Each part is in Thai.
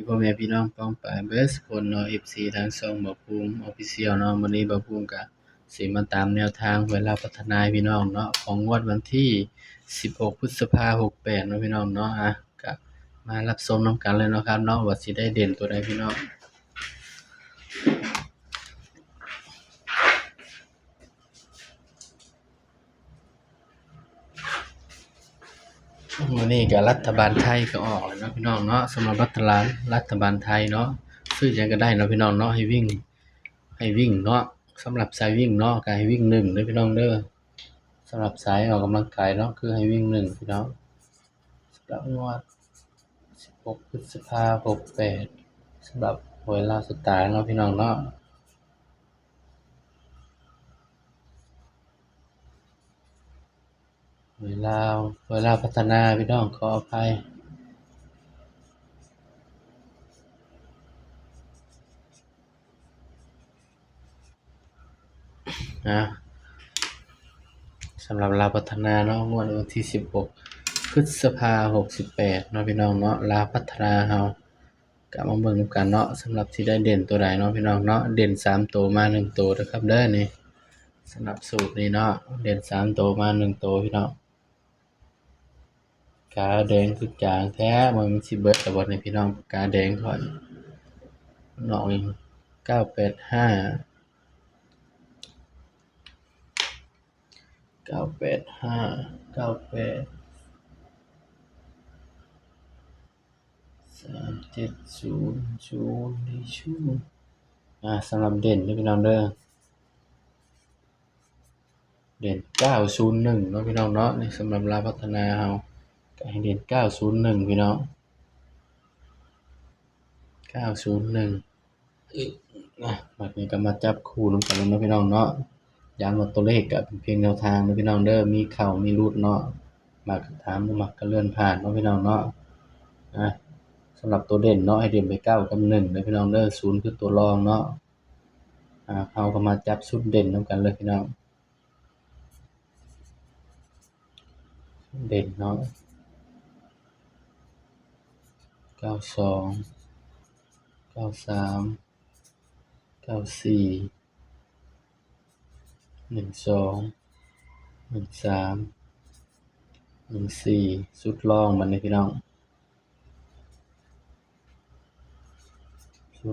พ่อแม่พี่น้องป้องปรายเบิดซุคนเนาะ FC ทางช่องบ่าวภูมิ Official เนาะมื้อนี้บ่าวภูมิก็สิมาตามแนวทางเวลาพัฒนาให้พี่น้องเนาะของงวดวันที่16พฤษภาคม68เนาะพี่น้องเนาะก็มารับชมนำกันเลยเนาะครับเนาะว่าสิได้เด่นตัวใดพี่น้องมื้อนี้ก็รัฐบาลไทยก็ออกแล้วเนาะพี่น้องเนาะสำหรับรัฐบาลไทยเนาะซื้อหยังก็ได้เนาะพี่น้องเนาะให้วิ่งเนาะสำหรับสายวิ่งเนาะก็ให้วิ่ง1เด้อพี่น้องเด้อสำหรับสายออกกำลังกายเนาะคือให้วิ่ง1พี่น้องสำหรับงวด16พฤษภาคม68สำหรับหวยลาวสตาร์เนาะพี่น้องเนาะหวยลาวพัฒนาพี่น้องขออภัยนะสำหรับลาวพัฒนาเนาะงวดวันที่16พฤษภาคม68เนาะพี่น้องเนาะลาวพัฒนาเฮาก็มาเบิ่งนำกันเนาะสำหรับสิได้เด่นตัวใดเนาะพี่น้องเนาะเด่น3ตัวมา1ตัวเด้อครับเด้อนี่สำหรับสูตรนี้เนาะเด่น3ตัวมา1ตัวพี่น้องปากกาแดงคือจางแท้มันสิเบิดแล้วบ่นี่พี่น้องปากกาแดงข้อยมันออกอีก985 98 3700นี่ชูสำหรับเด่นเด้อพี่น้องเด้อเด่น901เนาะพี่น้องเนาะนี่สำหรับลาวพัฒนาเฮาก็ให้เด่น901พี่น้อง901บัดนี้ก็มาจับคู่นำกันเลยเนาะพี่น้องเนาะย้ำว่าตัวเลขก็เป็นเพียงแนวทางเนาะพี่น้องเด้อมีเข้ามีหลุดเนาะมักก็ตามบ่มักก็เลื่อนผ่านเนาะพี่น้องเนาะสำหรับตัวเด่นเนาะให้เด่นไป9กับ1เด้อพี่น้องเด้อ0คือตัวรองเนาะเฮาก็มาจับชุดเด่นนำกันเลยพี่น้องเด่นเนาะ92 93 94 12 13 14ชุดรองบัดนี้พี่น้อง02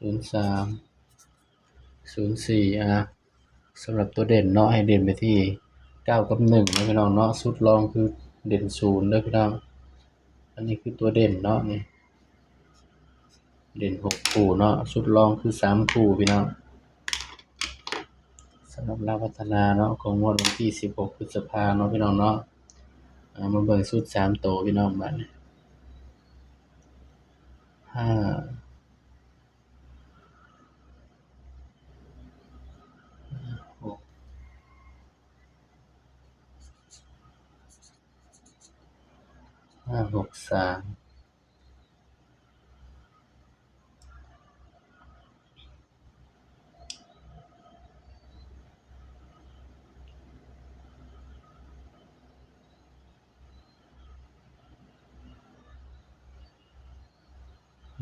03 04สำหรับตัวเด่นเนาะให้เด่นไปที่9กับ1เนาะพี่น้องเนาะชุดรองคือเด่น0เด้อพี่น้องอันนี้คือตัวเด่นเนาะนี่เด่น6คู่เนาะชุดรองคือ3คู่พี่น้องสำหรับลาวพัฒนาเนาะของงวดวันที่16พฤษภาคมเนาะพี่น้องเนาะมาเบิ่งชุด3ตัวพี่น้องบัดนี้5 6 5 6 3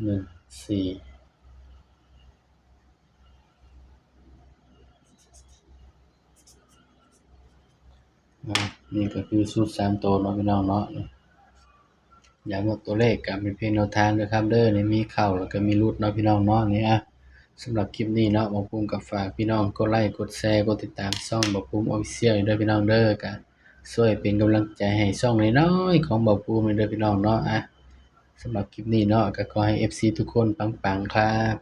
1 4นี่ก็คือชุด3ตัวเนาะพี่น้องเนาะนี่ย้ำว่าตัวเลขก็เป็นเพียงแนวทางเด้อครับเด้อนี่มีเข้าแล้วก็มีหลุดเนาะพี่น้องเนาะนี่สำหรับคลิปนี้เนาะบ่าวภูมิก็ฝากพี่น้องกดไลค์กดแชร์กดติดตามช่องบ่าวภูมิ Official เด้อพี่น้องเด้อก็ช่วยเป็นกำลังใจให้ช่องน้อยๆของบ่าวภูมิเด้อพี่น้องเนาะสำหรับคลิปนี้เนาะก็ขอให้ FC ทุกคนปังๆครับ